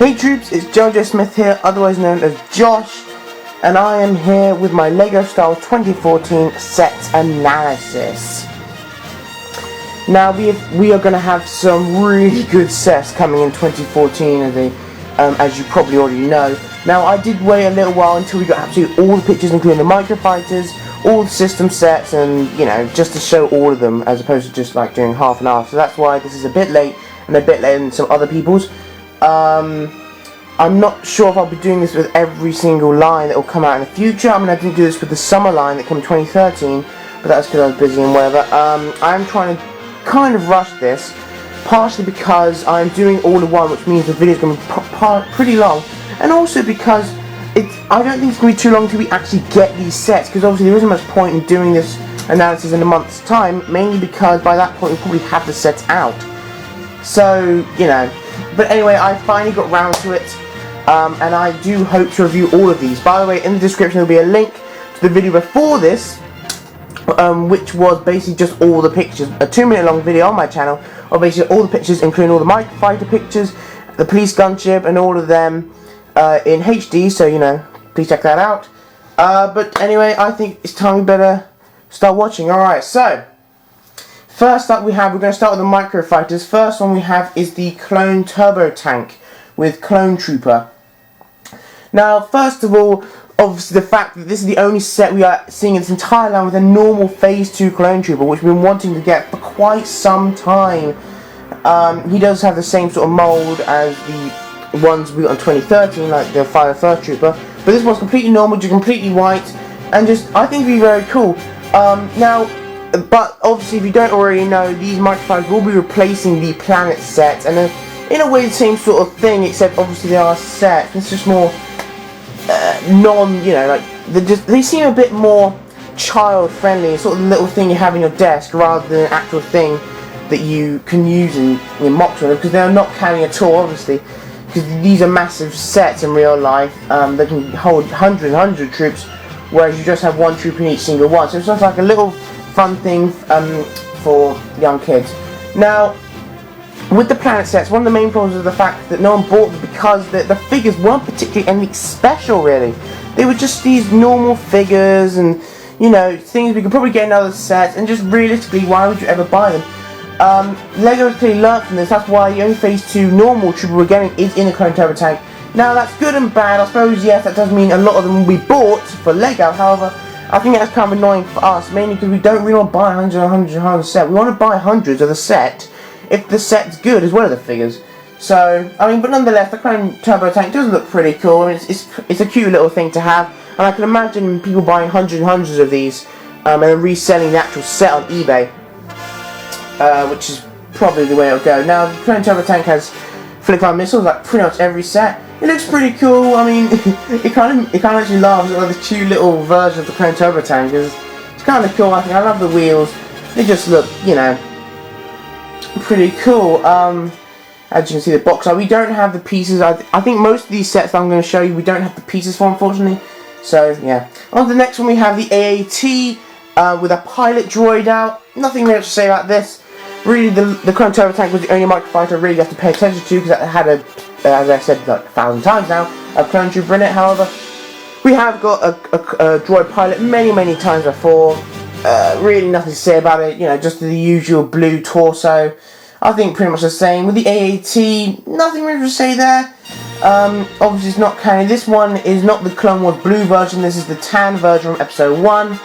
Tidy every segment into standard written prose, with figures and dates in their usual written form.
Hey troops, it's GeneralJSmith here, otherwise known as Josh, and I am here with my LEGO Star Wars 2014 set analysis. Now we are going to have some really good sets coming in 2014, as you probably already know. Now I did wait a little while until we got absolutely all the pictures, including the microfighters, all the system sets, and just to show all of them, as opposed to just like doing half and half. So that's why this is a bit late, and a bit later than some other people's. I'm not sure if I'll be doing this with every single line that will come out in the future. I mean, I didn't do this with the summer line that came in 2013, but that's because I was busy and whatever. I'm trying to kind of rush this, partially because I'm doing all in one, which means the video is going to be pretty long, and also because I don't think it's going to be too long until we actually get these sets, because obviously there isn't much point in doing this analysis in a month's time, mainly because by that point we'll probably have the sets out. So, but anyway, I finally got round to it, and I do hope to review all of these. By the way, in the description there will be a link to the video before this, which was basically just all the pictures, a 2-minute long video on my channel, of basically all the pictures, including all the microfighter pictures, the police gunship, and all of them in HD, so please check that out. But anyway, I think it's time we better start watching. Alright, so first up we're going to start with the microfighters. First one we have is the Clone Turbo Tank with Clone Trooper. Now, first of all, obviously the fact that this is the only set we are seeing in this entire line with a normal Phase 2 Clone Trooper, which we've been wanting to get for quite some time. He does have the same sort of mould as the ones we got in 2013, like the Fire First Trooper, but this one's completely normal, just completely white, and I think it'd be very cool. But obviously, if you don't already know, these microphones will be replacing the Planet set, and in a way the same sort of thing, except obviously they are set. It's just more they seem a bit more child friendly, sort of little thing you have in your desk rather than an actual thing that you can use in mocks with them, because they're not carrying at all, obviously, because these are massive sets in real life. They can hold hundreds and hundreds of troops, whereas you just have one troop in each single one. So it's just like a little fun thing for young kids. Now, with the Planet sets, one of the main problems is the fact that no one bought them because the figures weren't particularly anything special, really. They were just these normal figures and, things we could probably get in other sets, and just realistically, why would you ever buy them? LEGO has clearly learnt from this. That's why the only Phase 2 normal trooper we're getting is in the Clone Turbo Tank. Now, that's good and bad. I suppose, yes, that does mean a lot of them will be bought for LEGO. However, I think that's kind of annoying for us, mainly because we don't really want to buy hundreds of the set. We want to buy hundreds of the set if the set's good as well as the figures. So, but nonetheless, the Clone Turbo Tank does look pretty cool. I mean, it's a cute little thing to have, and I can imagine people buying hundreds and hundreds of these and then reselling the actual set on eBay, which is probably the way it'll go. Now, the Clone Turbo Tank has flip-fire missiles like pretty much every set. It looks pretty cool. I mean, it kind of actually laughs at like this cute little version of the Clone Turbo Tank. It's kind of cool. I think I love the wheels. They just look, pretty cool. As you can see, the box art, we don't have the pieces. I think most of these sets that I'm going to show you, we don't have the pieces for, unfortunately. So yeah. On to the next one, we have the AAT with a pilot droid out. Nothing much to say about this. Really, the Clone Turbo Tank was the only microfighter I really have to pay attention to, because it had as I said like 1,000 times now, a Clone Trooper in it. However, we have got a droid pilot many times before. Really nothing to say about it, just the usual blue torso. I think pretty much the same. With the AAT, nothing really to say there. Obviously it's not canon. This one is not the Clone Wars blue version, this is the tan version from episode 1.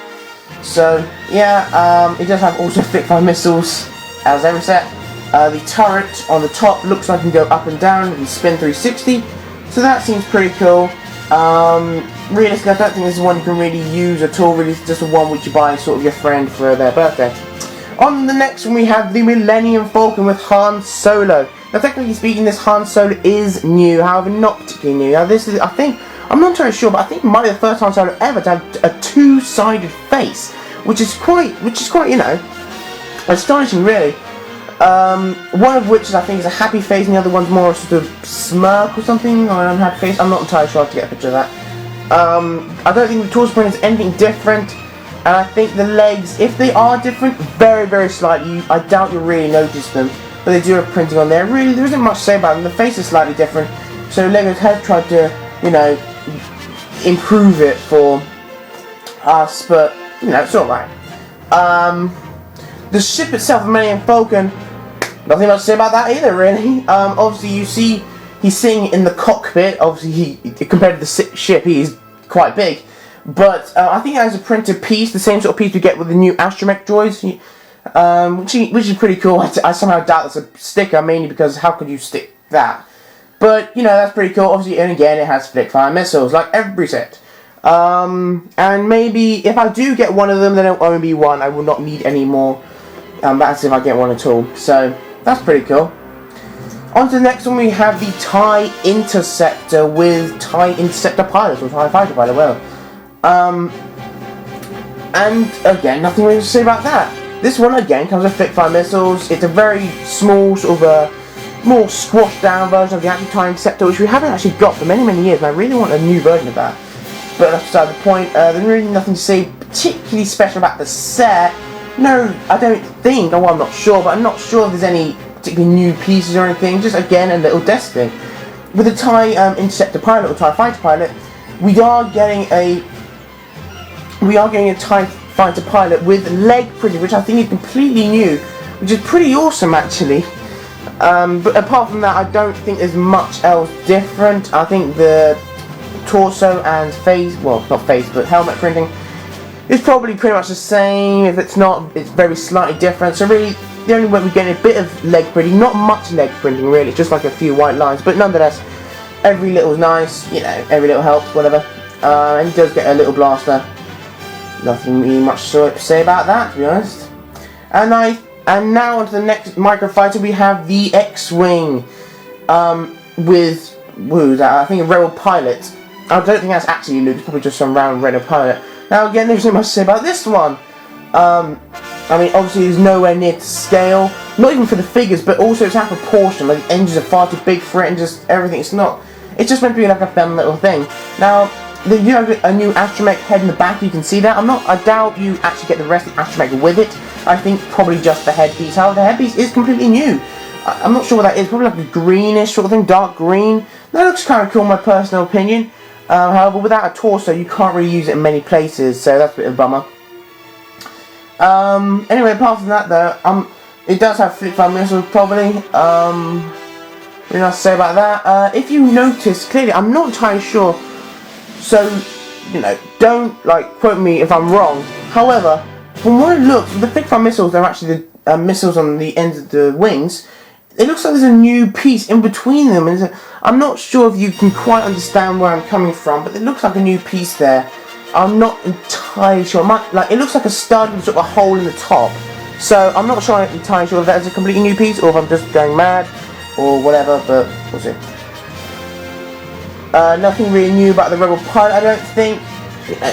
So, yeah, it does have also flip-fire missiles, as every set. The turret on the top looks like it can go up and down and spin 360. So that seems pretty cool. Realistically, I don't think this is one you can really use at all. Really, it's just a one which you buy sort of your friend for their birthday. On the next one, we have the Millennium Falcon with Han Solo. Now, technically speaking, this Han Solo is new, however, not particularly new. Now, this is, I'm not entirely sure, but I think it might be the first Han Solo ever to have a two-sided face, which is quite, astonishing, really. One of which I think is a happy face, and the other one's more a sort of smirk or something, or an unhappy face. I'm not entirely sure how to get a picture of that. I don't think the torso print is anything different, and I think the legs, if they are different, very slightly, I doubt you'll really notice them, but they do have printing on there. Really, there isn't much to say about them. The face is slightly different, So Legos have tried to, you know, improve it for us, but you know, it's alright. The ship itself, the Millennium Falcon, nothing much to say about that either, really. Obviously, you see he's sitting in the cockpit. Obviously, compared to the ship, he is quite big. But I think it has a printed piece, the same sort of piece you get with the new astromech droids, which is pretty cool. I somehow doubt that's a sticker, mainly because how could you stick that? But, you know, that's pretty cool. Obviously, and again, it has flick-fire missiles, like every set. And maybe, if I do get one of them, then it'll only be one. I will not need any more. That's if I get one at all. So, that's pretty cool. On to the next one, we have the TIE Interceptor with TIE Interceptor pilots, or TIE Fighter pilot, well. And, again, nothing really to say about that. This one, again, comes with flick-fire missiles. It's a very small, sort of a more squashed down version of the actual TIE Interceptor, which we haven't actually got for many, many years, and I really want a new version of that. But that's beside the point. There's really nothing to say particularly special about the set. No, I don't think, well, I'm not sure, but I'm not sure if there's any particularly new pieces or anything. Just, again, a little desk thing. With the TIE Interceptor pilot, or TIE Fighter pilot, we are getting a TIE Fighter pilot with leg printing, which I think is completely new, which is pretty awesome, actually. But apart from that, I don't think there's much else different. I think the torso and face, well, not face, but helmet printing is probably pretty much the same. If it's not, it's very slightly different. So really, the only way we're getting a bit of leg printing, not much leg printing really, it's just like a few white lines, but nonetheless, every little's nice, you know, every little helps, whatever. And he does get a little blaster. Nothing really much to say about that, to be honest. And now onto the next microfighter, we have the X-Wing with, who's that? I think a Rebel pilot. I don't think that's actually Luke, it's probably just some random Rebel pilot. Now again, there's not much to say about this one. I mean, obviously it's nowhere near to scale, not even for the figures, but also it's out of proportion. Like the engines are far too big for it, and just everything. It's just meant to be like a fun little thing. Now, you have a new astromech head in the back. You can see that. I doubt you actually get the rest of the astromech with it. I think probably just the headpiece. However, the headpiece is completely new. I'm not sure what that is. Probably like a greenish sort of thing, dark green. That looks kind of cool, in my personal opinion. However, without a torso, you can't really use it in many places, so that's a bit of a bummer. Anyway, apart from that, though, it does have flick-fire missiles, probably. Really nice to say about that. If you notice, clearly, I'm not entirely sure, so, you know, don't, like, quote me if I'm wrong. However, from what it looks, the flick-fire missiles, they're actually the missiles on the ends of the wings. It looks like there's a new piece in between them, and I'm not sure if you can quite understand where I'm coming from, but it looks like a new piece there. I'm not entirely sure. It looks like a stud with sort of a hole in the top. So I'm not sure, entirely sure if that is a completely new piece, or if I'm just going mad, or whatever. But we'll see. Nothing really new about the Rebel pilot, I don't think.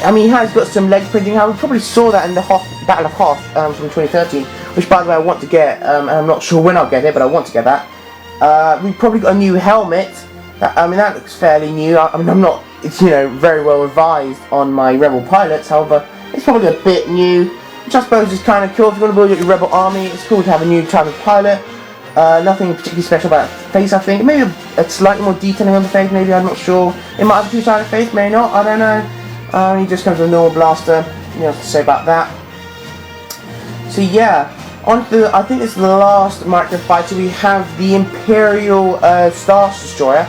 I mean, he has got some leg printing. We probably saw that in the Battle of Hoth from 2013, which, by the way, I want to get. And I'm not sure when I'll get it, but I want to get that. We've probably got a new helmet. I mean, that looks fairly new. I mean, I'm not, you know, very well revised on my Rebel pilots. However, it's probably a bit new, which I suppose is kind of cool. If you want to build your Rebel army, it's cool to have a new type of pilot. Nothing particularly special about the face, I think. Maybe a slightly more detailing on the face, maybe, I'm not sure. It might have a two-sided face, maybe not, I don't know. He just comes with a normal blaster. Nothing else to say about that. So yeah, on to I think it's the last microfighter. We have the Imperial Star Destroyer.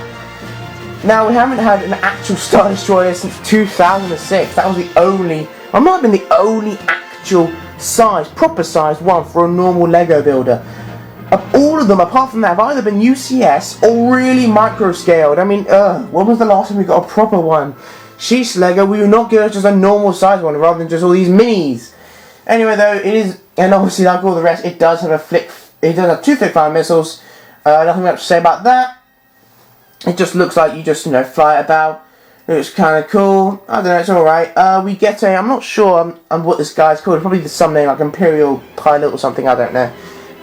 Now, we haven't had an actual Star Destroyer since 2006. That was the only, or might have been the only actual size, proper size one for a normal Lego builder. Of all of them, apart from that, have either been UCS or really micro-scaled. I mean, when was the last time we got a proper one? Sheesh, Lego, we will not give us just a normal size one rather than just all these minis. Anyway, though, it is, and obviously like all the rest, it does have it does have two flick-fire missiles. Nothing much to say about that. It just looks like you just, you know, fly it about. It looks kind of cool. I don't know, it's alright. We get a, I'm not sure what this guy's called. Probably some name like Imperial Pilot or something, I don't know.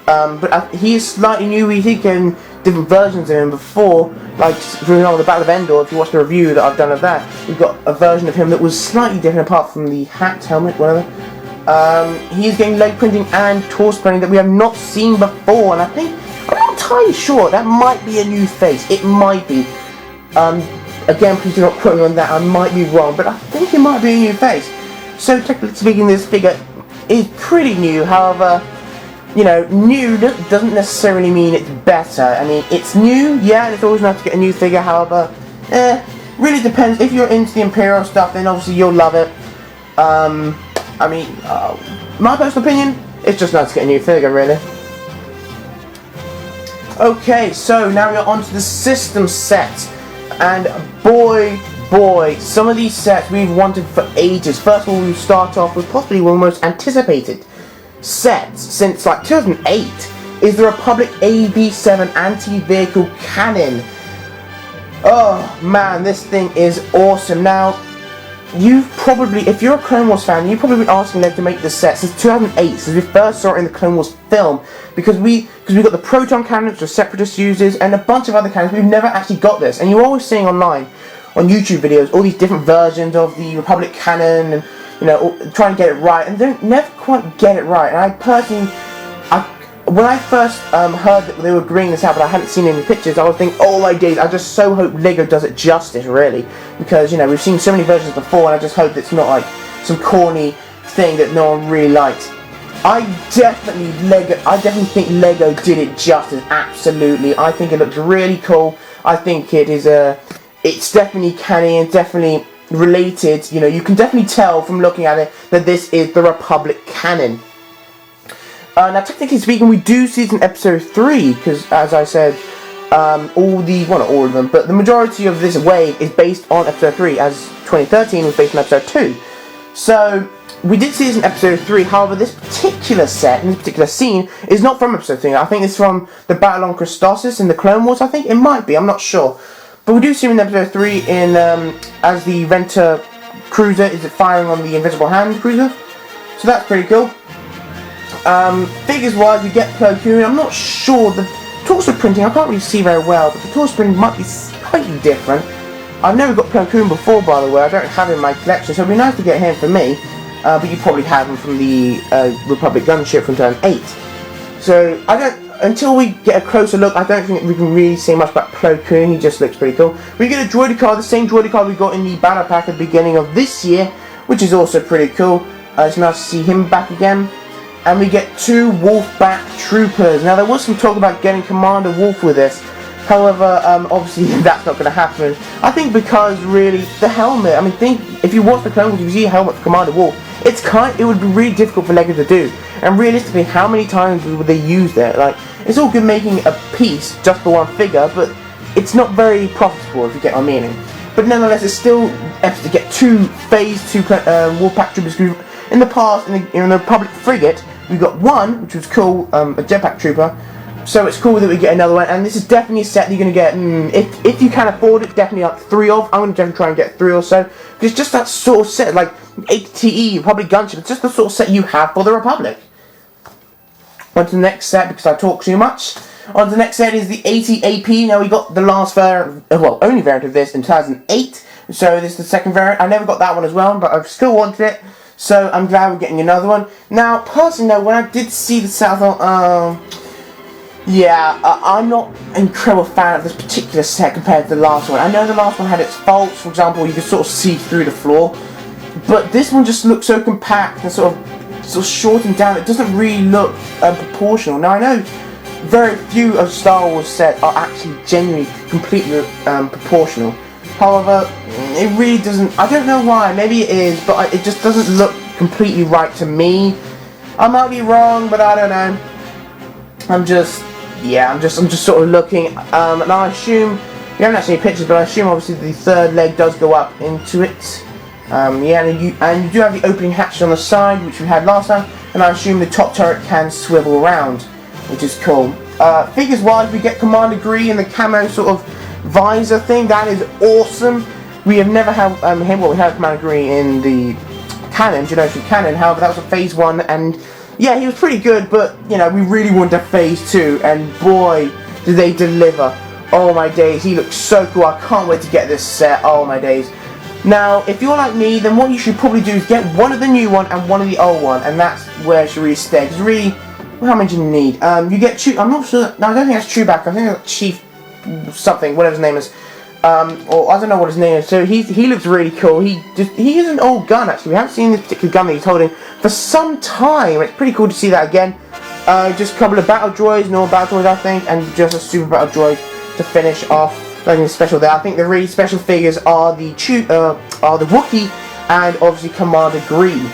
But he is slightly new. We did get different versions of him before. Like, for example, the Battle of Endor, if you watch the review that I've done of that, we've got a version of him that was slightly different apart from the hat, helmet, whatever. He is getting leg printing and torso printing that we have not seen before, and I think, I'm not entirely sure, that might be a new face. It might be. Again, please do not quote me on that, I might be wrong, but I think it might be a new face. So technically speaking, this figure is pretty new. However, you know, new doesn't necessarily mean it's better. I mean, it's new, yeah, and it's always nice to get a new figure. However, really depends. If you're into the Imperial stuff, then obviously you'll love it. I mean, my personal opinion, it's just nice to get a new figure, really. Okay, so now we're on to the system set, and boy, some of these sets we've wanted for ages. First of all, we start off with possibly one of the most anticipated sets since like 2008 is the Republic AB7 anti-vehicle cannon. Oh man, this thing is awesome. Now, you've probably, if you're a Clone Wars fan, you've probably been asking them to make this set since 2008, since we first saw it in the Clone Wars film, because we got the proton cannons, which Separatist uses, and a bunch of other cannons. We've never actually got this, and you're always seeing online on YouTube videos all these different versions of the Republic cannon, and you know, trying to get it right, and they don't never quite get it right. And I personally, when I first heard that they were bringing this out, but I hadn't seen any pictures, I was thinking, oh my days, I just so hope LEGO does it justice, really, because you know, we've seen so many versions before, and I just hope it's not like some corny thing that no one really liked. I definitely think LEGO did it justice, absolutely. I think it looks really cool. I think it is it's definitely canon, definitely related. You know, you can definitely tell from looking at it that this is the Republic canon. Now, technically speaking, we do see this in Episode 3, because, as I said, well, not all of them, but the majority of this wave is based on Episode 3, as 2013 was based on Episode 2. So, we did see this in Episode 3, however, this particular set, and this particular scene, is not from Episode 3. I think it's from the Battle on Christosis in the Clone Wars, I think. It might be, I'm not sure. But we do see him in Episode 3 in, as the Venter cruiser is firing on the Invisible Hand cruiser. So that's pretty cool. Figures wise, we get Plo Koon. I'm not sure, the torso printing, I can't really see very well, but the torso printing might be slightly different. I've never got Plo Koon before, by the way. I don't have him in my collection, so it'd be nice to get him for me. But you probably have him from the Republic gunship from 2008. So, until we get a closer look, I don't think we can really say much about Plo Koon. He just looks pretty cool. We get a droidy card, the same droidy card we got in the battle pack at the beginning of this year, which is also pretty cool. It's nice to see him back again. And we get 2 Wolfback troopers. Now, there was some talk about getting Commander Wolf with this. However, obviously that's not going to happen. I think because really the helmet. I mean, if you watch the Clone Wars, you see a helmet for Commander Wolf. It would be really difficult for LEGO to do. And realistically, how many times would they use that? Like, it's all good making a piece just for one figure, but it's not very profitable, if you get my meaning. But nonetheless, it's still effort to get 2 Phase 2 Wolfpack troopers. In the past, in the Republic frigate, we got 1, which was cool, a jetpack trooper. So it's cool that we get another one, and this is definitely a set that you're going to get, if you can afford it, definitely like 3 of. I'm going to definitely try and get 3 or so. It's just that sort of set, like ATE, Republic Gunship, it's just the sort of set you have for the Republic. On to the next set, because I talk too much. On to the next set is the AT-AP. Now we got the last variant, well, only variant of this in 2008. So this is the second variant. I never got that one as well, but I've still wanted it. So I'm glad we're getting another one. Now, personally, though, when I did see the set, I thought, I'm not an incredible fan of this particular set compared to the last one. I know the last one had its faults. For example, you could sort of see through the floor. But this one just looks so compact and sort of shortened down. It doesn't really look proportional. Now, I know very few of Star Wars sets are actually genuinely completely proportional. However, it really doesn't. I don't know why. Maybe it is, but it just doesn't look completely right to me. I might be wrong, but I don't know. I'm just sort of looking. And I assume we haven't actually seen pictures, but I assume obviously the third leg does go up into it. And you do have the opening hatch on the side, which we had last time. And I assume the top turret can swivel around, which is cool. Figures wise, we get Commander Gree in the camo sort of visor thing. That is awesome. We have never had him. Well, we had Commander Gree in the canon, GeneralJSmith canon. However, that was a Phase 1, and yeah, he was pretty good. But you know, we really wanted a Phase 2, and boy, did they deliver! Oh my days, he looks so cool. I can't wait to get this set. Oh my days. Now, if you're like me, then what you should probably do is get one of the new one and one of the old one, and that's where it should really stay. Because really, how many do you need? You get I'm not sure. No, I don't think that's Chewbacca. I think that's Chief something, whatever his name is. or I don't know what his name is. So he looks really cool. He is an old gun actually. We haven't seen this particular gun that he's holding for some time. It's pretty cool to see that again. Just a couple of battle droids, normal battle droids I think, and just a super battle droid to finish off. Nothing special there. I think the really special figures are the Wookiee and obviously Commander Green.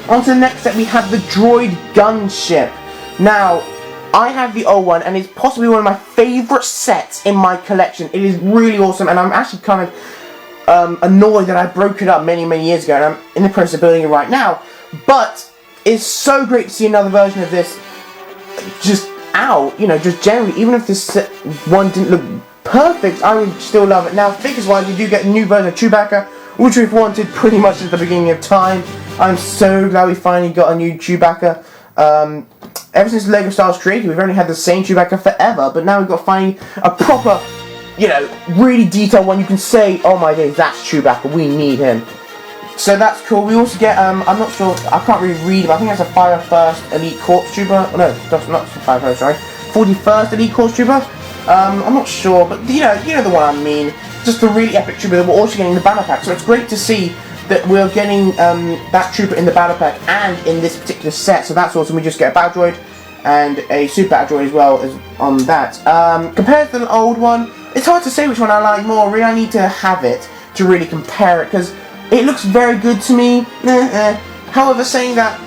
On to the next set, we have the droid gunship. Now, I have the old one, and it's possibly one of my favourite sets in my collection. It is really awesome, and I'm actually kind of annoyed that I broke it up many years ago, and I'm in the process of building it right now. But it's so great to see another version of this just out, you know, just generally. Even if this one didn't look perfect, I would still love it. Now, figures-wise, we do get a new version of Chewbacca, which we've wanted pretty much at the beginning of time. I'm so glad we finally got a new Chewbacca. Ever since LEGO Star Wars created, we've only had the same Chewbacca forever, but now we've got finally a proper, you know, really detailed one. You can say, oh my days, that's Chewbacca, we need him. So that's cool. We also get, I'm not sure, I can't really read, but I think that's a 51st Elite Corps Trooper. No, that's not 51st, sorry. 41st Elite Corps Trooper. I'm not sure, but you know the one I mean. Just a really epic trooper that we're also getting in the battle pack. So it's great to see that we're getting that trooper in the battle pack and in this particular set. So that's awesome. We just get a battle droid and a super battle droid as well as on that. Compared to the old one, it's hard to say which one I like more. Really, I need to have it to really compare it because it looks very good to me. However, saying that,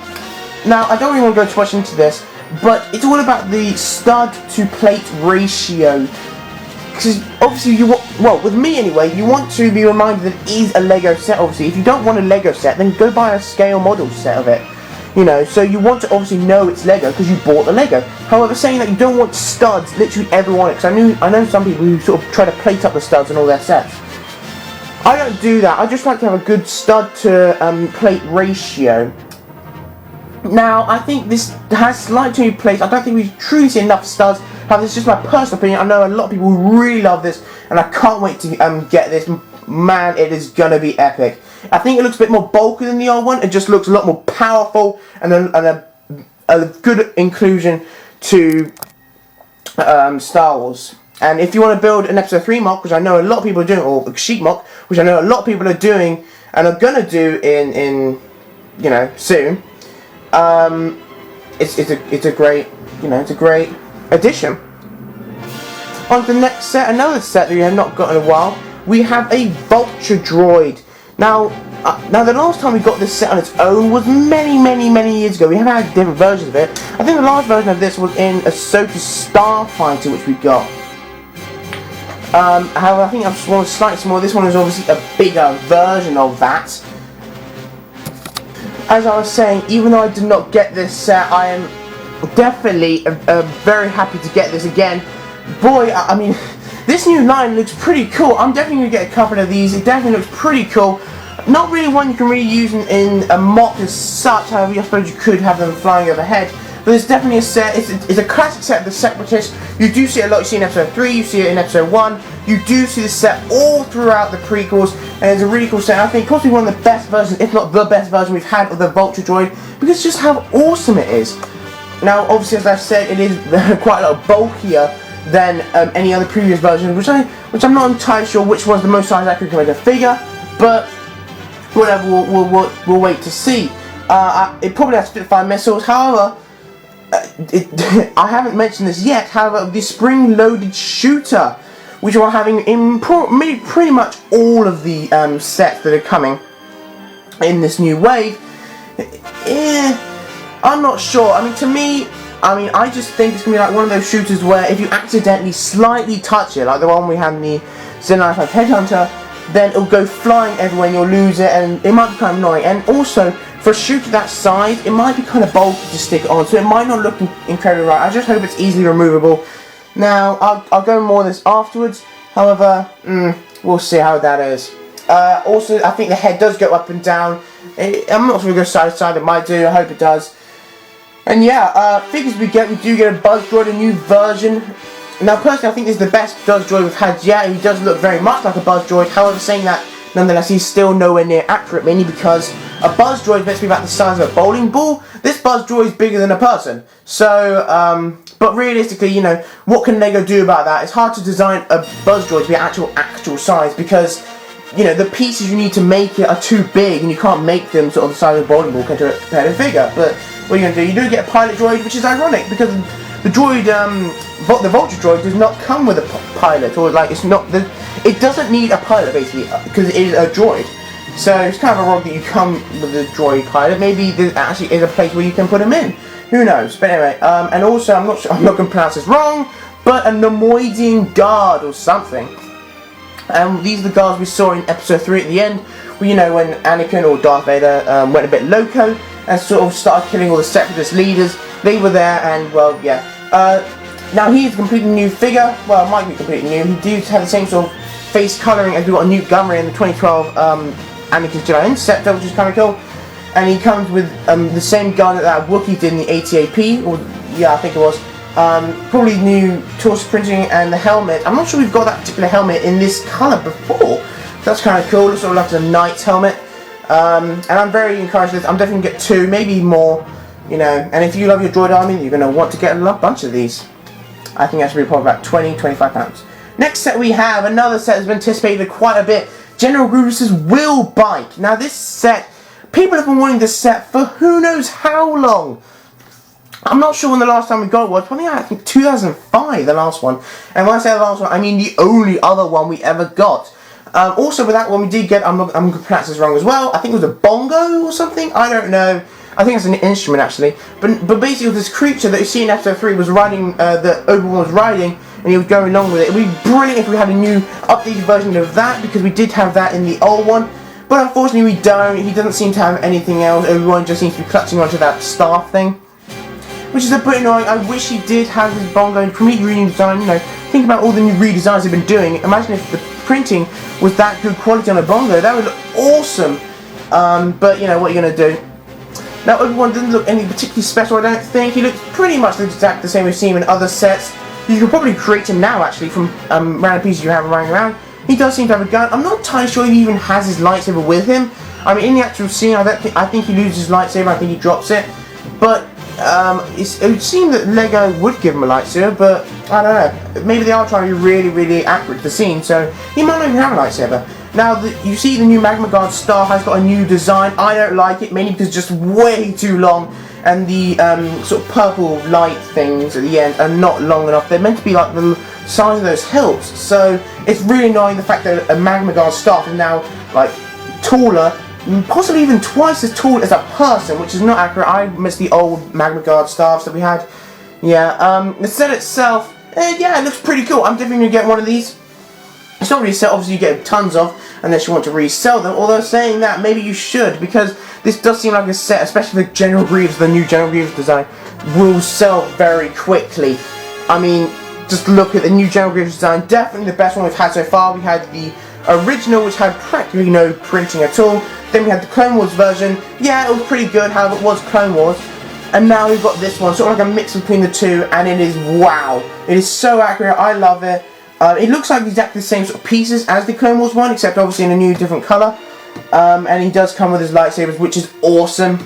now I don't really want to go too much into this, but it's all about the stud to plate ratio. Because obviously you want, well, with me anyway, you want to be reminded that it is a LEGO set. Obviously, if you don't want a LEGO set, then go buy a scale model set of it. You know, so you want to obviously know it's LEGO because you bought the LEGO. However, saying that you don't want studs, literally everyone, because I know some people who sort of try to plate up the studs in all their sets. I don't do that. I just like to have a good stud to plate ratio. Now, I think this has slightly placed. I don't think we truly see enough studs. However, this is just my personal opinion. I know a lot of people really love this, and I can't wait to get this. Man, it is gonna be epic. I think it looks a bit more bulky than the old one. It just looks a lot more powerful and a good inclusion to Star Wars. And if you want to build an Episode 3 mock, which I know a lot of people are doing, or a sheet mock, which I know a lot of people are doing and are gonna do in you know, soon. It's a great, you know, it's a great addition. On to the next set, another set that we have not got in a while. We have a Vulture droid. Now the last time we got this set on its own was many years ago. We have had different versions of it. I think the last version of this was in Ahsoka's Starfighter, which we got. However, I think I'm slightly smaller. This one is obviously a bigger version of that. As I was saying, even though I did not get this set, I am definitely very happy to get this again. Boy, I mean, this new line looks pretty cool. I'm definitely going to get a couple of these. It definitely looks pretty cool. Not really one you can really use in a mock as such. However, I suppose you could have them flying overhead. But it's definitely a set. It's a classic set of the Separatists. You do see it a lot. You see it in Episode 3. You see it in Episode 1. You do see this set all throughout the prequels, and it's a really cool set. I think possibly one of the best versions, if not the best version we've had of the Vulture droid, because just how awesome it is. Now, obviously, as I've said, it is quite a lot bulkier than any other previous version, which I'm not entirely sure which was the most size accurate compared to figure, but whatever, we'll wait to see. It probably has Spitfire missiles. However, I haven't mentioned this yet. However, the spring-loaded shooter, which we're having in pretty much all of the sets that are coming in this new wave. I'm not sure. I mean, to me, I just think it's going to be like one of those shooters where if you accidentally slightly touch it, like the one we had in the Z95 Headhunter, then it'll go flying everywhere and you'll lose it, and it might be kind of annoying. And also, for a shooter that size, it might be kind of bulky to stick it on, so it might not look incredibly right. I just hope it's easily removable. Now, I'll go more on this afterwards. However, we'll see how that is. Also, I think the head does go up and down. I'm not sure if it goes side to side. It might do. I hope it does. And yeah, figures we do get a Buzz droid, a new version. Now, personally, I think this is the best Buzz droid we've had yet. He does look very much like a Buzz droid. However, saying that, nonetheless he's still nowhere near accurate, mainly because a Buzz Droid is meant to be about the size of a bowling ball. This Buzz Droid is bigger than a person. So, but realistically, you know, what can LEGO do about that? It's hard to design a Buzz Droid to be actual size, because, you know, the pieces you need to make it are too big, and you can't make them sort of the size of a bowling ball compared to a figure. But what are you going to do? You do get a pilot droid, which is ironic, because the droid, the Vulture droid does not come with a pilot, or like it doesn't need a pilot basically, because it is a droid. So it's kind of ironic that you come with a droid pilot. Maybe there actually is a place where you can put him in. Who knows? But anyway, and also I'm not going to pronounce this wrong, but a Neimoidian guard or something. And these are the guards we saw in episode 3 at the end, where, you know, when Anakin or Darth Vader went a bit loco and sort of started killing all the Separatist leaders. They were there, and well, yeah. Now he is a completely new figure. Well, might be completely new. He does have the same sort of face colouring as we got a Newt Gunray in the 2012 Anakin's Jedi Interceptor, which is kind of cool. And he comes with the same gun that Wookiee did in the ATAP, or yeah, I think it was. Probably new torso printing and the helmet. I'm not sure we've got that particular helmet in this colour before. That's kind of cool. Looks sort of like a knight's helmet. And I'm very encouraged with this. I'm definitely going to get 2, maybe more. You know, and if you love your droid army, you're going to want to get a bunch of these. I think that should be probably about £20–25. Next set we have another set that's been anticipated quite a bit. General Grievous's Wheel Bike. Now this set, people have been wanting this set for who knows how long. I'm not sure when the last time we got it was. Probably I think 2005, the last one. And when I say the last one, I mean the only other one we ever got. Also with that one we did get, I'm going to pronounce this wrong as well, I think it was a bongo or something, I don't know. I think it's an instrument actually. But basically this creature that you see in episode 3 was riding, that Obi-Wan was riding, and he was going along with it. It would be brilliant if we had a new updated version of that, because we did have that in the old one. But unfortunately we don't. He doesn't seem to have anything else. Obi-Wan just seems to be clutching onto that staff thing, which is a bit annoying. I wish he did have his bongo completely redesigned. You know, think about all the new redesigns they've been doing. Imagine if the printing was that good quality on a bongo. That would look awesome. But you know, what are you going to do? Now Obi-Wan doesn't look any particularly special, I don't think. He looks pretty much exactly the same we've seen in other sets. You could probably create him now actually from random pieces you have lying around. He does seem to have a gun. I'm not entirely sure he even has his lightsaber with him. I mean, in the actual scene, I think he loses his lightsaber. I think he drops it. But it would seem that LEGO would give him a lightsaber, but I don't know. Maybe they are trying to be really, really accurate to the scene, so he might not even have a lightsaber. Now, you see the new Magma Guard staff has got a new design. I don't like it, mainly because it's just way too long, and the sort of purple light things at the end are not long enough. They're meant to be like the size of those hilts, so it's really annoying the fact that a Magma Guard staff is now like taller, possibly even twice as tall as a person, which is not accurate. I miss the old Magma Guard staffs that we had. Yeah, the set itself, yeah, it looks pretty cool. I'm definitely going to get one of these. It's not really a set, obviously you get tons of, unless you want to resell them, although saying that, maybe you should, because this does seem like a set, especially the General Grievous, the new General Grievous design, will sell very quickly. I mean, just look at the new General Grievous design, definitely the best one we've had so far. We had the original, which had practically no printing at all. Then we had the Clone Wars version. Yeah, it was pretty good, however it was Clone Wars. And now we've got this one, sort of like a mix between the two, and it is wow. It is so accurate, I love it. It looks like exactly the same sort of pieces as the Clone Wars one, except obviously in a new, different colour. And he does come with his lightsabers, which is awesome.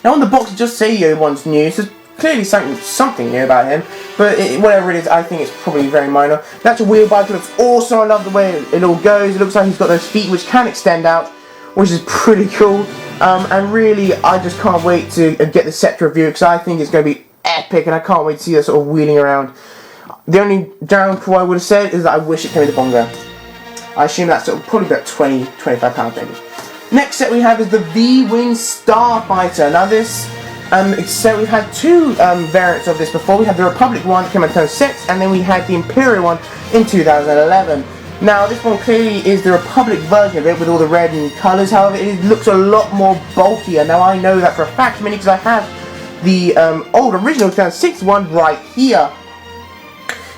Now on the box it does say Obi-Wan's new, so clearly something new about him. But whatever it is, I think it's probably very minor. That's a wheel bike, it looks awesome, I love the way it all goes. It looks like he's got those feet which can extend out, which is pretty cool. And really, I just can't wait to get the set to review, because I think it's going to be epic, and I can't wait to see us sort of wheeling around. The only downfall I would have said is that I wish it came with a bongo. I assume that's sort of probably about £20–25 maybe. Next set we have is the V-Wing Starfighter. Now this set, we've had two variants of this before. We had the Republic one that came in 2006, and then we had the Imperial one in 2011. Now this one clearly is the Republic version of it with all the red and colours, however it looks a lot more bulkier. Now I know that for a fact, mainly because I have the old original 2006 one right here.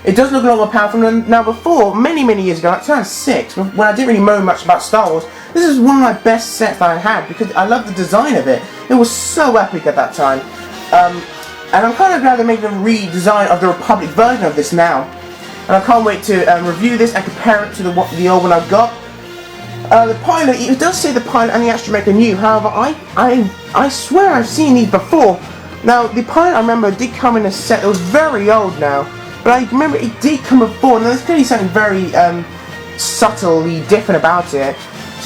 It does look a lot more powerful than now before, many years ago, like 2006, when I didn't really know much about Star Wars. This is one of my best sets that I had, because I love the design of it. It was so epic at that time. And I'm kind of glad they made a redesign of the Republic version of this now. And I can't wait to review this and compare it to the old one I've got. The pilot, it does say the pilot and the astromech are new. However, I swear I've seen these before. Now, the pilot, I remember, did come in a set that was very old now. But I remember it did come before. Now, there's clearly something very subtly different about it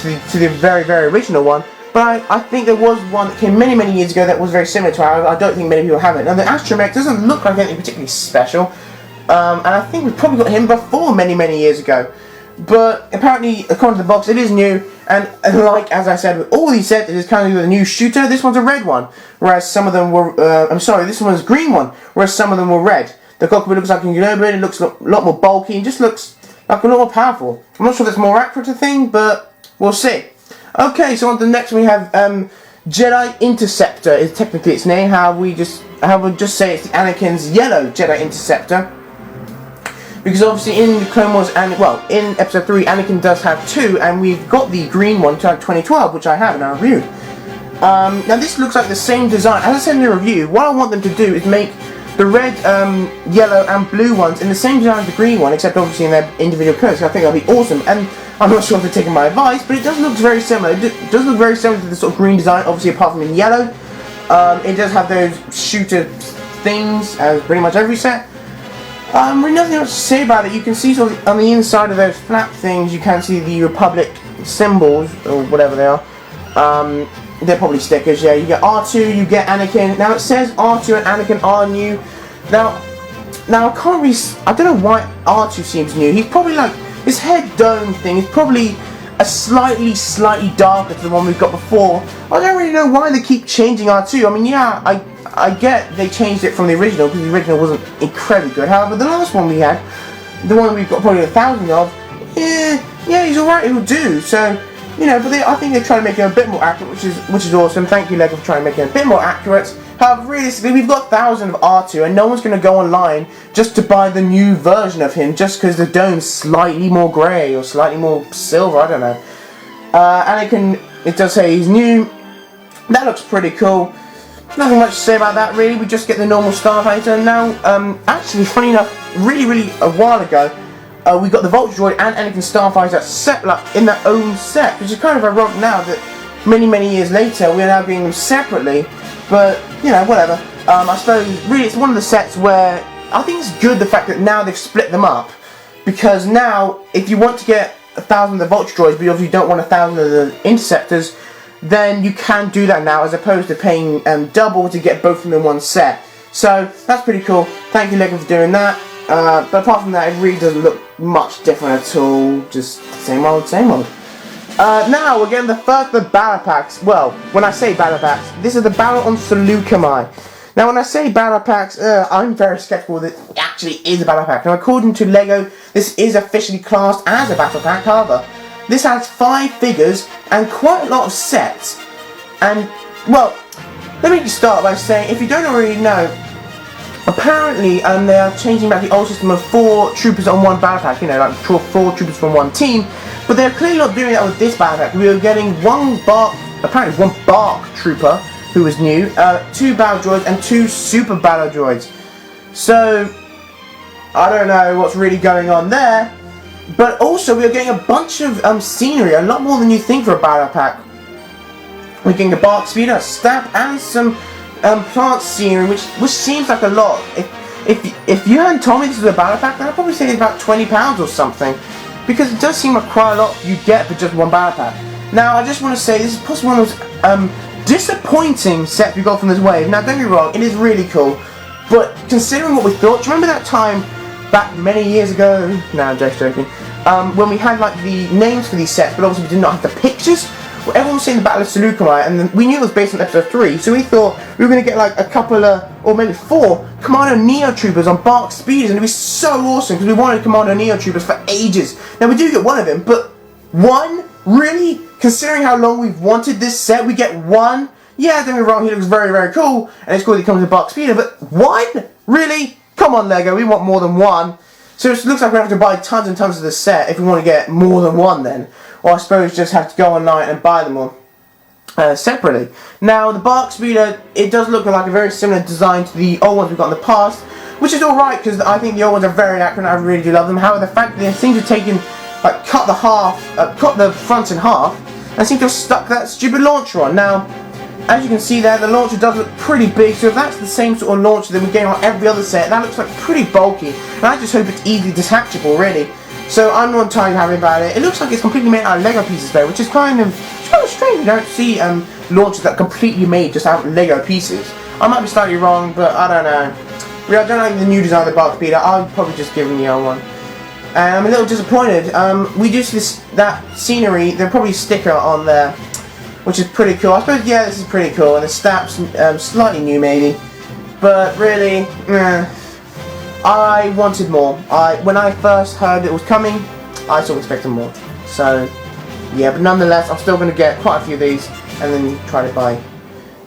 to the very, very original one. But I think there was one that came many, many years ago that was very similar to it. I don't think many people have it. Now, the astromech doesn't look like anything particularly special. And I think we've probably got him before many, many years ago. But apparently, according to the box, it is new. And like, as I said, with all these sets, it is kind of a new shooter. This one's a red one. Whereas some of them were, this one's a green one. Whereas some of them were red. The cockpit looks like a Unobit. It looks a lot more bulky. It just looks like a lot more powerful. I'm not sure if it's more accurate a thing, but we'll see. Okay, so on to the next we have Jedi Interceptor is technically its name. How we'll just say it's Anakin's yellow Jedi Interceptor. Because obviously in the Clone Wars, and well, in Episode 3, Anakin does have two, and we've got the green one to 2012, which I have in our review. Now this looks like the same design. As I said in the review, what I want them to do is make the red, yellow, and blue ones in the same design as the green one, except obviously in their individual colours. So I think that'll be awesome. And I'm not sure if they're taking my advice, but it does look very similar. It does look very similar to the sort of green design, obviously apart from in yellow. It does have those shooter things, as pretty much every set. Really nothing else to say about it. You can see sort of on the inside of those flap things, you can see the Republic symbols, or whatever they are. They're probably stickers, yeah. You get R2, you get Anakin. Now it says R2 and Anakin are new. Now I can't really, I don't know why R2 seems new. He's probably like, his head dome thing is probably a slightly darker to the one we've got before. I don't really know why they keep changing R2. I mean, yeah, I get they changed it from the original because the original wasn't incredibly good. However, the last one we had, the one we've got probably 1,000 of, yeah, he's alright, he'll do. So, you know, but I think they're trying to make it a bit more accurate, which is awesome. Thank you, LEGO, for trying to make it a bit more accurate. However, realistically, we've got 1,000 of R2, and no one's going to go online just to buy the new version of him just because the dome's slightly more grey or slightly more silver. I don't know. Anakin, it does say he's new. That looks pretty cool. Nothing much to say about that, really. We just get the normal Starfighter. Now, actually, funny enough, really a while ago, we got the Vulture Droid and Anakin Starfighter set like in their own set, which is kind of ironic now that many years later we are now getting them separately. But you know, whatever. I suppose really it's one of the sets where I think it's good the fact that now they've split them up, because now if you want to get 1,000 of the Vulture Droids, but obviously you don't want 1,000 of the Interceptors, then you can do that now, as opposed to paying double to get both of them in one set. So that's pretty cool. Thank you, LEGO, for doing that. But apart from that, it really doesn't look much different at all. Just same old, same old. Now we're getting the first of the battle packs. Well, when I say battle packs, this is the battle on Seleucami. Now, when I say battle packs, I'm very skeptical that it actually is a battle pack. Now, according to LEGO, this is officially classed as a battle pack. However, this has 5 figures and quite a lot of sets. And, well, let me start by saying, if you don't already know, apparently they are changing back the old system of 4 troopers on one battle pack. You know, like 4 troopers from one team. But they're clearly not doing that with this battle pack. We are getting apparently one BARC trooper, who is new, 2 battle droids and 2 super battle droids. So, I don't know what's really going on there. But also, we are getting a bunch of scenery, a lot more than you think for a battle pack. We're getting a BARC speeder, a stab, and some plant scenery, which seems like a lot. If you hadn't told me this was a battle pack, then I'd probably say it's about £20 or something, because it does seem like quite a lot you get for just one battle pack. Now, I just want to say this is possibly one of those disappointing sets we got from this wave. Now, don't get me wrong, it is really cool, but considering what we thought, do you remember that time back many years ago? No, I'm just joking. When we had like the names for these sets, but obviously we did not have the pictures. Well, everyone was saying the Battle of Seleucami, and we knew it was based on Episode 3, so we thought we were going to get like a couple of, or maybe 4 Commando Neo Troopers on BARC speeders, and it'd be so awesome because we wanted Commando Neo Troopers for ages. Now we do get one of them, but one? Really? Considering how long we've wanted this set, we get one? Yeah, don't get me wrong, he looks very cool, and it's cool he comes with BARC speeder, but one? Really? Come on, LEGO, we want more than one. So it looks like we have to buy tons and tons of this set if we want to get more than one then. Or I suppose just have to go online and buy them all separately. Now, the BARC speeder, it does look like a very similar design to the old ones we've got in the past, which is alright because I think the old ones are very accurate and I really do love them. However, the fact that they seem to have taken like cut the front in half, and seem to have stuck that stupid launcher on. Now, as you can see there, the launcher does look pretty big, so if that's the same sort of launcher that we're getting on every other set, that looks like pretty bulky, and I just hope it's easily detachable, really. So I'm not entirely happy about it. It looks like it's completely made out of Lego pieces though, which is kind of strange. You don't see launchers that are completely made just out of Lego pieces. I might be slightly wrong, but I don't know. Really, I don't like the new design of the Bark Speeder. I'll probably just give them the old one. And I'm a little disappointed. We do see that scenery, there's probably a sticker on there, which is pretty cool. I suppose, yeah, this is pretty cool. And the stats, slightly new maybe. But really, I wanted more. When I first heard it was coming, I sort of expected more. So, yeah, but nonetheless, I'm still going to get quite a few of these and then try to buy.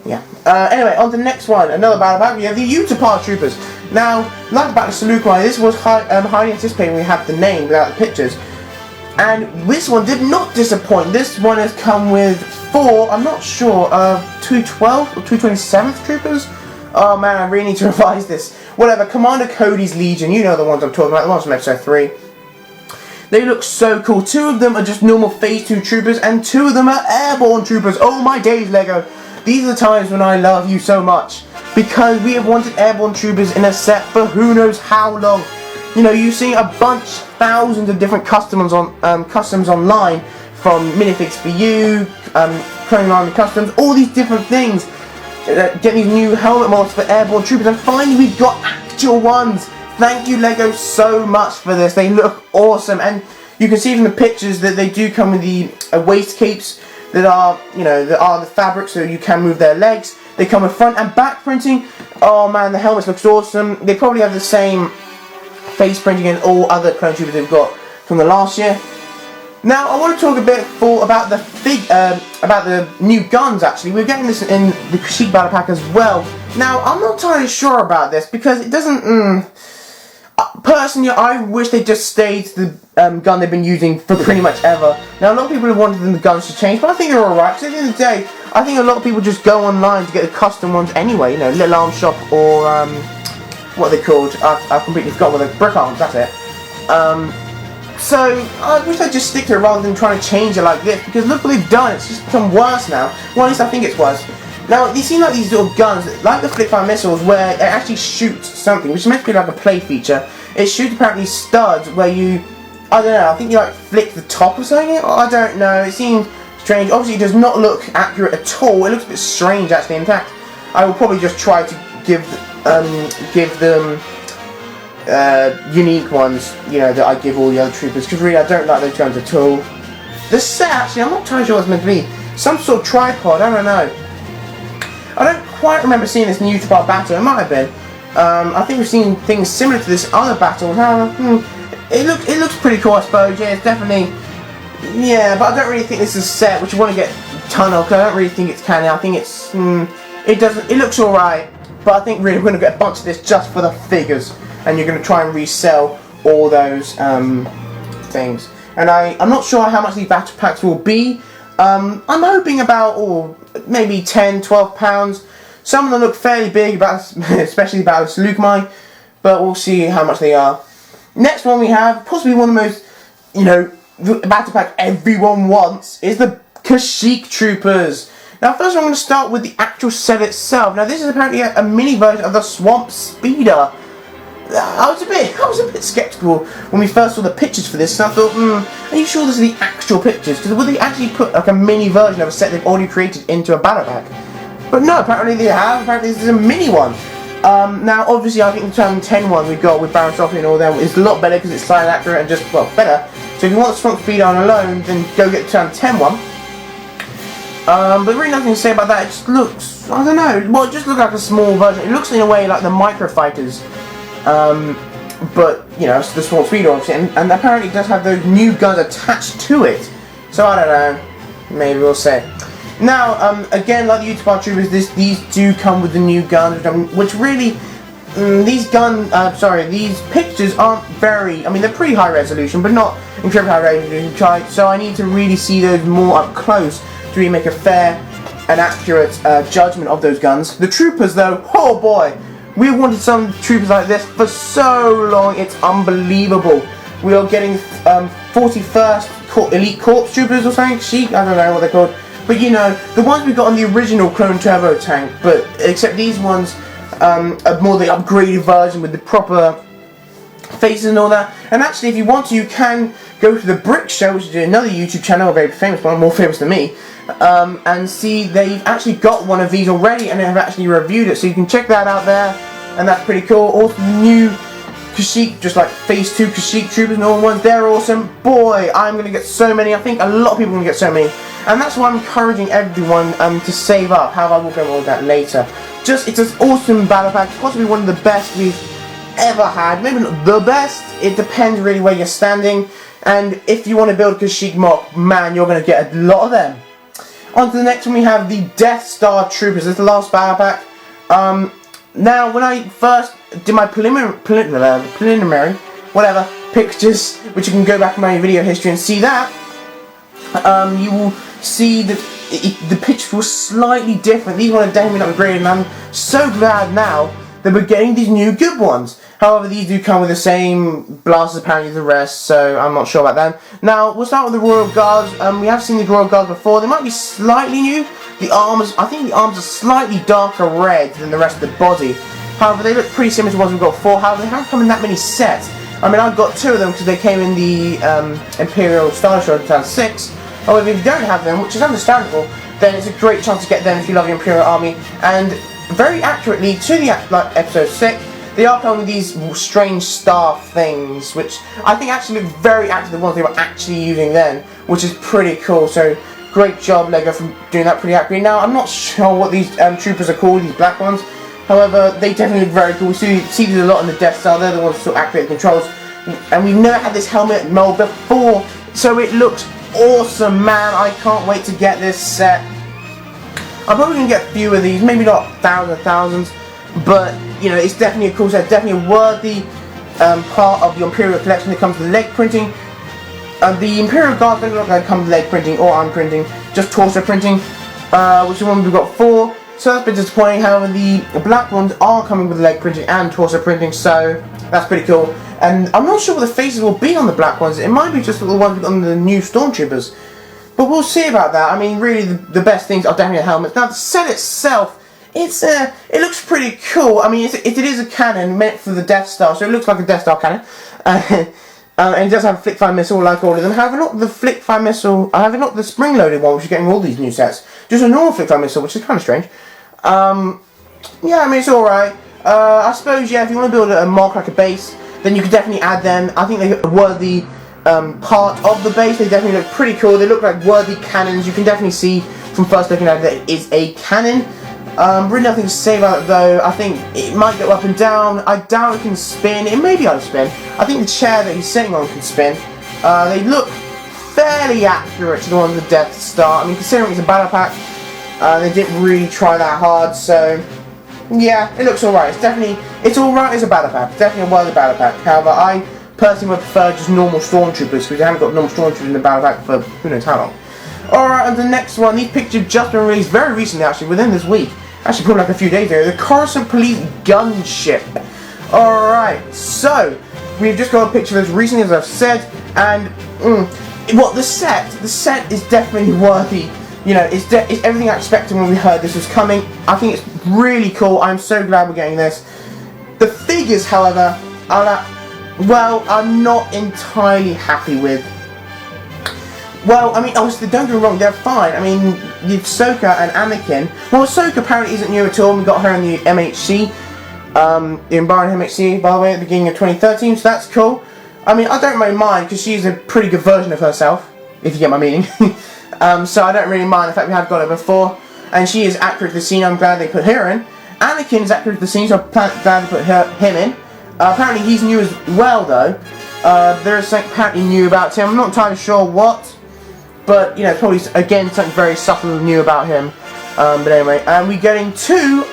Yeah. Anyway, on to the next one. Another battle pack. We have the Utah Troopers. Now, like the Battle of Seleucus, this was highly anticipated when we had the name without the pictures. And this one did not disappoint. This one has come with 4, I'm not sure, 212 or 227th Troopers? Oh man, I really need to revise this. Whatever, Commander Cody's Legion, you know the ones I'm talking about, the ones from episode 3. They look so cool. 2 of them are just normal Phase 2 Troopers, and 2 of them are Airborne Troopers. Oh my days, Lego. These are the times when I love you so much. Because we have wanted Airborne Troopers in a set for who knows how long. You know, you've seen a bunch, thousands of different customs online, from Minifigs for You, Cloning Army Customs, all these different things. Get these new helmet models for Airborne Troopers, and finally we've got actual ones. Thank you, Lego, so much for this. They look awesome, and you can see from the pictures that they do come with the waist capes that are, the fabric, so you can move their legs. They come with front and back printing. Oh man, the helmets looks awesome. They probably have the same face printing as all other Clone Troopers they've got from the last year. Now, I want to talk a bit about the new guns. Actually, we're getting this in the Kashyyyk Battle Pack as well. Now, I'm not entirely sure about this because it doesn't. Personally, I wish they just stayed the gun they've been using for pretty much ever. Now, a lot of people have wanted the guns to change, but I think they're alright. Because at the end of the day, I think a lot of people just go online to get the custom ones anyway. You know, Little Arms Shop or what are they called? I've completely forgotten what they're. Brick Arms. That's it. So, I wish they'd just stick to it rather than trying to change it like this, because look what they've done, it's just become worse now. Well, at least I think it's worse. Now, they seem like these little guns, like the Flickfire missiles, where it actually shoots something, which is meant to be like a play feature. It shoots apparently studs where you, I don't know, I think you like flick the top or something, I don't know, it seems strange. Obviously, it does not look accurate at all, it looks a bit strange actually. In fact, I will probably just try to give them unique ones, that I give all the other troopers, because really I don't like those guns at all. The set, actually, I'm not entirely sure what it's meant to be. Some sort of tripod, I don't know. I don't quite remember seeing this new Utah battle, it might have been. I think we've seen things similar to this other battle. It looks pretty cool, I suppose. Yeah, it's definitely, yeah, but I don't really think this is a set which you want to get a ton of, because I don't really think it's canon. I think it's, it looks alright, but I think really we're going to get a bunch of this just for the figures. And you're going to try and resell all those things. And I'm not sure how much these battle packs will be. I'm hoping about maybe £10–12. Some of them look fairly big, especially the Battle of Seleucus, but we'll see how much they are. Next one we have, possibly one of the most, battle pack everyone wants, is the Kashyyyk Troopers. Now first I'm going to start with the actual set itself. Now this is apparently a mini version of the Swamp Speeder. I was a bit skeptical when we first saw the pictures for this, and I thought, are you sure this is the actual pictures? Because would they actually put like a mini version of a set they've already created into a battle pack? But no, apparently they have. Apparently this is a mini one. Now obviously I think the 2010 one we got with Baron Sophie and all that is a lot better because it's slightly accurate and just, well, better. So if you want the Swamp Speeder on alone, then go get the 2010 one. But really nothing to say about that. It just looks, I don't know, well, it just looks like a small version. It looks in a way like the Micro Fighters. But, it's the Swamp Speeder obviously, and apparently it does have those new guns attached to it. So I don't know, maybe we'll see. Now, again, like the Utah Troopers, these do come with the new guns, which really, these pictures aren't very, I mean, they're pretty high resolution, but not incredibly high resolution, so I need to really see those more up close to really make a fair and accurate judgment of those guns. The Troopers, though, oh boy! We've wanted some troopers like this for so long, it's unbelievable. we are getting 41st Elite Corps Troopers or something. I don't know what they're called. But you know, the ones we got on the original Clone Turbo tank, but except these ones are more the upgraded version with the proper faces and all that. And actually, if you want to, you can go to the Brick Show, which is another YouTube channel, a very famous one, more famous than me, and see they've actually got one of these already, and they have actually reviewed it, so you can check that out there, and that's pretty cool. Also, new Kashyyyk, just like Phase 2 Kashyyyk Troopers and all ones, they're awesome. Boy, I'm going to get so many. I think a lot of people are going to get so many, and that's why I'm encouraging everyone to save up. However, I will go more with that later. It's an awesome battle pack. It's possibly one of the best we've ever had. Maybe not the best. It depends really where you're standing. And if you want to build a Kashyyyk mock, man, you're going to get a lot of them. On to the next one, we have the Death Star Troopers. This is the last battle pack. Now, when I first did my preliminary pictures, which you can go back in my video history and see that, you will see that the pictures were slightly different. These ones are definitely not upgraded, and I'm so glad now that we're getting these new good ones. However, these do come with the same blasters apparently as the rest, so I'm not sure about them. Now, we'll start with the Royal Guards. We have seen the Royal Guards before. They might be slightly new. The arms, I think the arms are slightly darker red than the rest of the body. However, they look pretty similar to the ones we've got before. However, they haven't come in that many sets. I mean, I've got 2 of them because they came in the Imperial Star Show in 2006. However, if you don't have them, which is understandable, then it's a great chance to get them if you love the Imperial Army. And very accurately, to the episode 6, they are coming with these strange star things, which I think actually look very accurate to the ones they were actually using then, which is pretty cool. So, great job, LEGO, for doing that pretty accurately. Now, I'm not sure what these troopers are called, these black ones. However, they definitely look very cool. We see these a lot in the Death Star. They're the ones that activate the controls. And we've never had this helmet mold before, so it looks awesome, man. I can't wait to get this set. I'm probably going to get a few of these, maybe not thousands, but, you know, it's definitely a cool set, definitely a worthy part of the Imperial collection when it comes to leg printing. The Imperial Guards don't look like they come with leg printing or arm printing, just torso printing, which is the one we've got 4. So that's a bit disappointing. However, the black ones are coming with leg printing and torso printing, so that's pretty cool. And I'm not sure what the faces will be on the black ones. It might be just the ones on the new Stormtroopers. But we'll see about that. I mean, really, the best things are definitely the helmets. Now, the set itself, it looks pretty cool. I mean, it is a cannon meant for the Death Star, so it looks like a Death Star cannon. And it does have a flick-fire missile like all of them. However, not the flick-fire missile, however, not the spring-loaded one, which you're getting all these new sets. Just a normal flick-fire missile, which is kind of strange. Yeah, I mean, it's alright. I suppose, yeah, if you want to build a mock like a base, then you could definitely add them. I think they were the part of the base. They definitely look pretty cool. They look like worthy cannons. You can definitely see from first looking at it that it is a cannon. Really nothing to say about it though. I think it might go up and down. I doubt it can spin. It may be able to spin. I think the chair that he's sitting on can spin. They look fairly accurate to the ones with Death Star. I mean, considering it's a battle pack, they didn't really try that hard, so yeah, it looks alright. It's alright as a battle pack. Definitely a worthy battle pack. However, I personally would prefer just normal Stormtroopers, because we haven't got normal Stormtroopers in the battle pack for who knows how long. Alright, and the next one, these pictures have just been released very recently, actually, within this week. Actually, probably like a few days ago. The Coruscant Police Gunship. Alright, so we've just got a picture as recently as I've said, and the set is definitely worthy. You know, it's everything I expected when we heard this was coming. I think it's really cool. I'm so glad we're getting this. The figures, however, I'm not entirely happy with. Well, I mean, obviously, don't get me wrong, they're fine. I mean, the Ahsoka and Anakin. Well, Ahsoka apparently isn't new at all. We got her in the MHC, the Embarrassing MHC, by the way, at the beginning of 2013, so that's cool. I mean, I don't really mind, because she's a pretty good version of herself, if you get my meaning. So I don't really mind the fact we have got her before, and she is accurate to the scene. I'm glad they put her in. Anakin is accurate to the scene, so I'm glad they put him in. Apparently he's new as well, though. There is something apparently new about him. I'm not entirely sure what, but you know, probably again something very subtle and new about him. But anyway, and we're getting 2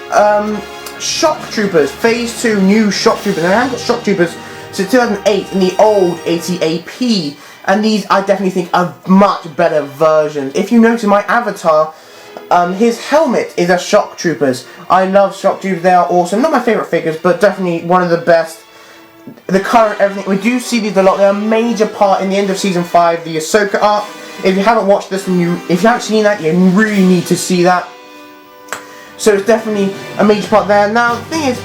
shock troopers, Phase 2 new shock troopers. And I haven't got shock troopers since 2008 in the old AT-AP. And these, I definitely think, are much better versions. If you notice my avatar, his helmet is a Shock Troopers. I love Shock Troopers, they are awesome. Not my favourite figures, but definitely one of the best the current everything. We do see these a lot. They're a major part in the end of season 5, the Ahsoka arc. If you haven't watched this, and if you haven't seen that, you really need to see that. So it's definitely a major part there. Now the thing is,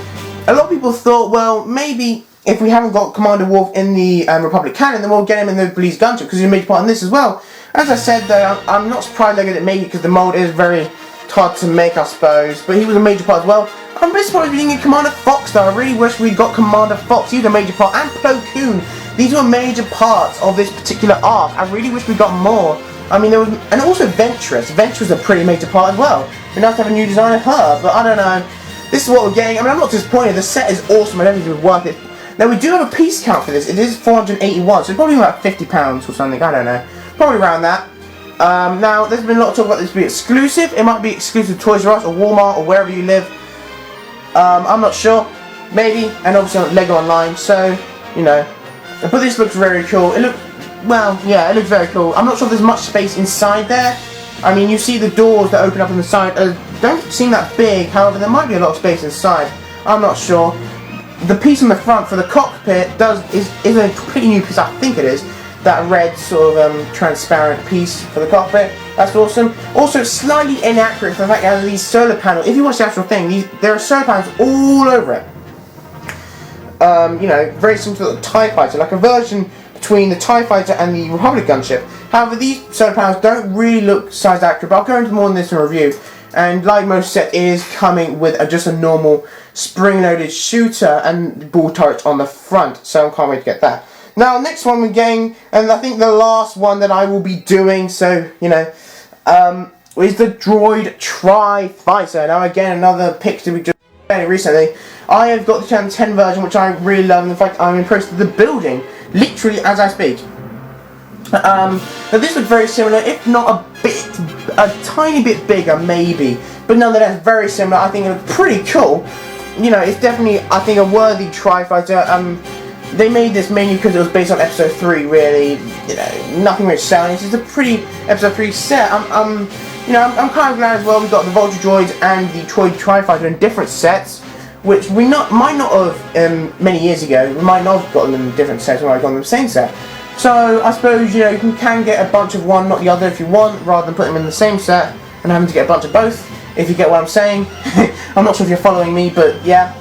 a lot of people thought, well, maybe if we haven't got Commander Wolf in the Republic canon, then we'll get him in the Police Gunship, because he's a major part in this as well. As I said though, I'm not surprised they didn't make it, because the mold is very hard to make, I suppose. But he was a major part as well. I'm really surprised we didn't get Commander Fox though. I really wish we'd got Commander Fox. He was a major part. And Plo Koon. These were major parts of this particular arc. I really wish we got more. I mean, there was, and also Ventress. Ventress is a pretty major part as well. We'd have to have a new design of her, but I don't know. This is what we're getting. I mean, I'm not disappointed. The set is awesome. I don't think it's worth it. Now, we do have a piece count for this. It is 481, so it's probably about £50 or something. I don't know. Probably around that. Now, there's been a lot of talk about this being exclusive. It might be exclusive to Toys R Us or Walmart or wherever you live. I'm not sure. Maybe. And obviously on Lego Online. So, you know. But this looks very cool. It looks, well, yeah, it looks very cool. I'm not sure if there's much space inside there. I mean, you see the doors that open up on the side don't seem that big. However, there might be a lot of space inside. I'm not sure. The piece on the front for the cockpit is a completely new piece. I think it is. That red sort of transparent piece for the cockpit. That's awesome. Also, slightly inaccurate for the fact that these solar panels. If you watch the actual thing, there are solar panels all over it. You know, very similar to the TIE Fighter, like a version between the TIE Fighter and the Republic gunship. However, these solar panels don't really look size accurate, but I'll go into more on this in a review. And like most sets, it is coming with just a normal spring-loaded shooter and ball turret on the front, so I can't wait to get that. Now, next one we're getting, and I think the last one that I will be doing, so, you know, is the Droid Tri-Fighter. Now, again, another picture we just very recently. I have got the Channel 10 version, which I really love, and in fact, I'm in the process of the building, literally as I speak. Now this looks very similar, if not a tiny bit bigger, maybe, but nonetheless very similar. I think it looks pretty cool. You know, it's definitely, I think, a worthy Tri-Fighter. They made this mainly because it was based on Episode 3, really. You know, nothing really selling. It's just a pretty Episode 3 set. You know, I'm kind of glad as well we got the Vulture Droids and the Droid Tri-Fighter in different sets, which we might not have many years ago. We might not have gotten them in different sets. We might have gotten them in the same set. So I suppose, you know, you can get a bunch of one, not the other, if you want, rather than putting them in the same set and having to get a bunch of both. If you get what I'm saying. I'm not sure if you're following me, but yeah.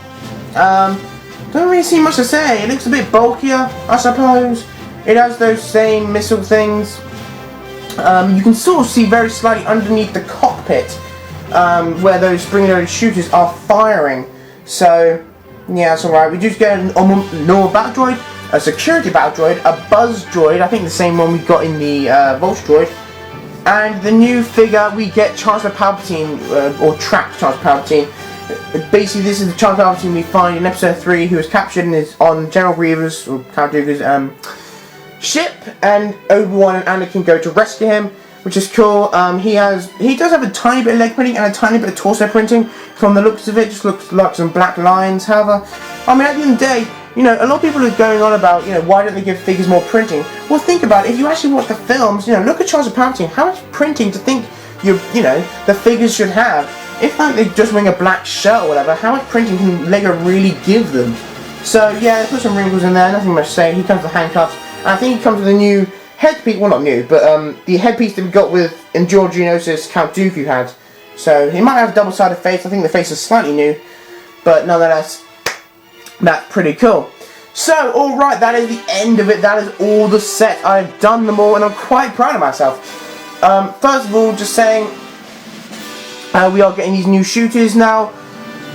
Don't really see much to say. It looks a bit bulkier, I suppose. It has those same missile things. You can sort of see very slightly underneath the cockpit where those spring-loaded shooters are firing. So, yeah, that's alright. We just get a normal battle droid, a security battle droid, a buzz droid, I think the same one we got in the Vulture droid, and the new figure we get Chancellor Palpatine, or trapped Chancellor Palpatine. Basically, this is the Chancellor Palpatine we find in Episode 3, who was captured and is on General Grievous, or Count Dooku's, ship, and Obi-Wan and Anakin go to rescue him, which is cool. He does have a tiny bit of leg printing and a tiny bit of torso printing. From the looks of it, just looks like some black lines. However, I mean, at the end of the day, you know, a lot of people are going on about, you know, why don't they give figures more printing? Well, think about it. If you actually watch the films, you know, look at Chancellor Palpatine. How much printing to think you know, the figures should have? If like they just wearing a black shirt or whatever, how much printing can Lego really give them? So yeah, they put some wrinkles in there. Nothing much to say. He comes with handcuffs. And I think he comes with a new headpiece. Well, not new, but the headpiece that we got with in GeneralJSmith's Count Dooku had. So he might have a double-sided face. I think the face is slightly new, but nonetheless, that's pretty cool. So, alright, that is the end of it. That is all the sets. I've done them all, and I'm quite proud of myself. First of all, just saying, we are getting these new shooters now.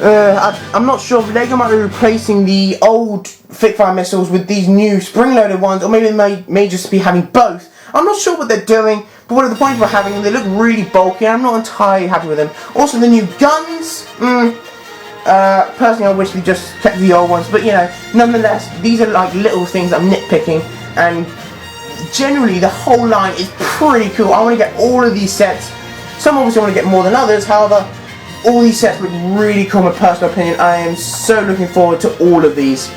I'm not sure if Lego might be replacing the old Flickfire missiles with these new spring-loaded ones, or maybe they may just be having both. I'm not sure what they're doing, but what are the points we're having them? They look really bulky, and I'm not entirely happy with them. Also, the new guns, personally I wish they just kept the old ones, but you know, nonetheless, these are like little things I'm nitpicking, and generally the whole line is pretty cool. I want to get all of these sets. Some obviously want to get more than others, however, all these sets look really cool in my personal opinion. I am so looking forward to all of these.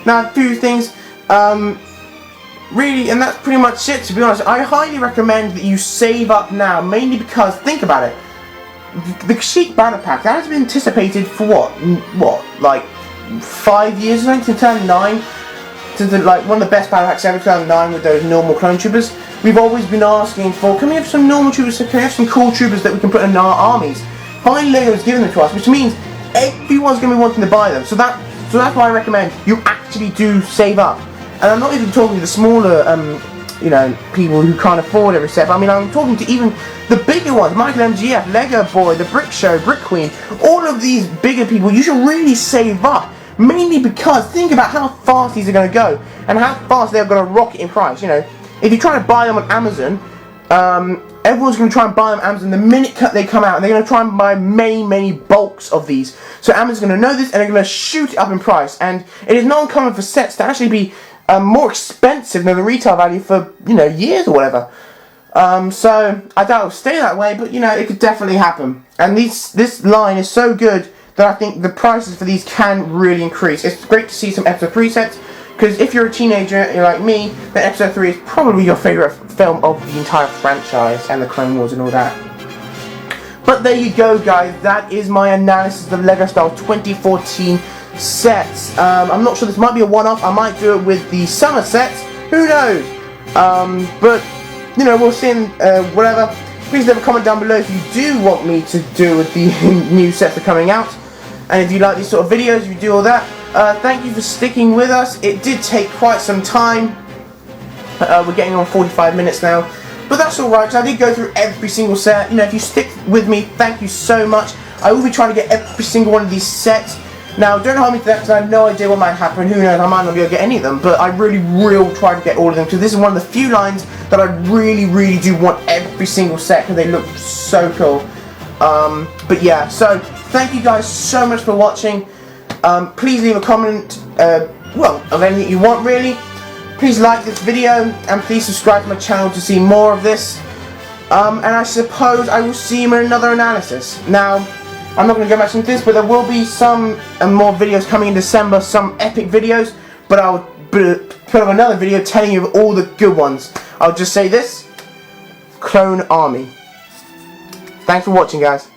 Now, a few things, really, and that's pretty much it, to be honest. I highly recommend that you save up now, mainly because, think about it, the Sheik Battle Pack, that has been anticipated for what, like 5 years, I think, to turn 9. To like one of the best battle packs ever, 2009, with those normal clone troopers. We've always been asking for, can we have some normal troopers, can we have some cool troopers that we can put in our armies? Finally LEGO's given them to us, which means everyone's going to be wanting to buy them. So that's why I recommend you actually do save up. And I'm not even talking to the smaller, you know, people who can't afford every set. But I mean, I'm talking to even the bigger ones, Michael MGF, Lego Boy, The Brick Show, Brick Queen. All of these bigger people, you should really save up. Mainly because, think about how fast these are going to go, and how fast they're going to rocket in price. You know, if you're trying to buy them on Amazon, everyone's going to try and buy them on Amazon the minute they come out, and they're going to try and buy many bulks of these. So Amazon's going to know this, and they're going to shoot it up in price. And it is not uncommon for sets to actually be more expensive than the retail value for, you know, years or whatever. So I doubt it'll stay that way, but you know, it could definitely happen. And this line is so good that I think the prices for these can really increase. It's great to see some Episode 3 sets, because if you're a teenager, you're like me, then Episode 3 is probably your favourite film of the entire franchise, and the Clone Wars and all that. But there you go, guys, that is my analysis of LEGO Star Wars 2014 sets. I'm not sure, this might be a one-off, I might do it with the summer sets, who knows? But, you know, we'll see in whatever. Please leave a comment down below if you do want me to do with the new sets that are coming out. And if you like these sort of videos, if you do all that, thank you for sticking with us. It did take quite some time. We're getting on 45 minutes now. But that's alright, because I did go through every single set. You know, if you stick with me, thank you so much. I will be trying to get every single one of these sets. Now, don't hold me to that, because I have no idea what might happen. Who knows, I might not be able to get any of them. But I really will try to get all of them, because this is one of the few lines that I really do want every single set, because they look so cool. But yeah, so thank you guys so much for watching. Please leave a comment, well, of anything you want really. Please like this video, and please subscribe to my channel to see more of this. And I suppose I will see you in another analysis. Now, I'm not going to go much into this, but there will be some more videos coming in December, some epic videos, but I'll put up another video telling you of all the good ones. I'll just say this: Clone Army. Thanks for watching, guys.